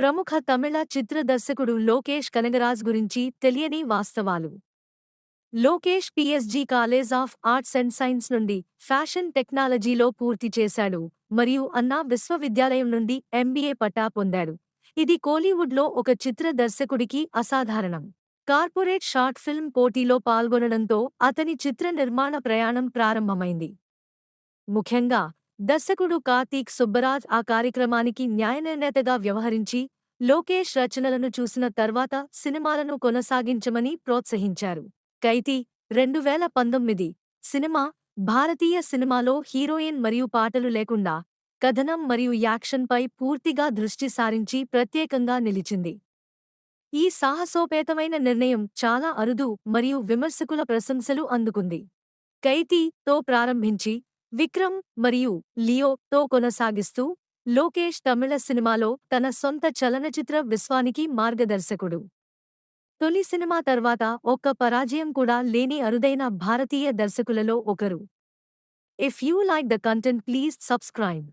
ప్రముఖ తమిళ చిత్ర దర్శకుడు లోకేష్ కనగరాజ్ గురించి తెలియని వాస్తవాలు. Lokesh PSG college of arts and science నుండి ఫ్యాషన్ టెక్నాలజీలో పూర్తి చేశాడు మరియు అన్నా విశ్వవిద్యాలయం నుండి ఎంబీఏ పట్టా పొందాడు. ఇది కోలీవుడ్లో ఒక చిత్ర దర్శకుడికి అసాధారణం. కార్పొరేట్ షార్ట్ ఫిల్మ్ పోటీలో పాల్గొనడంతో అతని చిత్ర నిర్మాణ ప్రయాణం ప్రారంభమైంది. ముఖ్యంగా దర్శకుడు కార్తీక్ సుబ్బరాజ్ ఆ కార్యక్రమానికి న్యాయనిర్ణేతగా వ్యవహరించి, లోకేష్ రచనలను చూసిన తర్వాత సినిమాలను కొనసాగించమని ప్రోత్సహించారు. కైతి 2019 సినిమా భారతీయ సినిమాలో హీరోయిన్ మరియు పాటలు లేకుండా కథనం మరియు యాక్షన్పై పూర్తిగా దృష్టి సారించి ప్రత్యేకంగా నిలిచింది. ఈ సాహసోపేతమైన నిర్ణయం చాలా అరుదు మరియు విమర్శకుల ప్రశంసలు అందుకుంది. కైతి తో ప్రారంభించి విక్రమ్ మరియు లియో తో కొనసాగిస్తూ లోకేష్ తమిళ సినిమాలో తన సొంత చలనచిత్ర విశ్వానికి మార్గదర్శకుడు. తొలి సినిమా తర్వాత ఒక్క పరాజయం కూడా లేని అరుదైన భారతీయ దర్శకులలో ఒకరు. If you like the content please subscribe.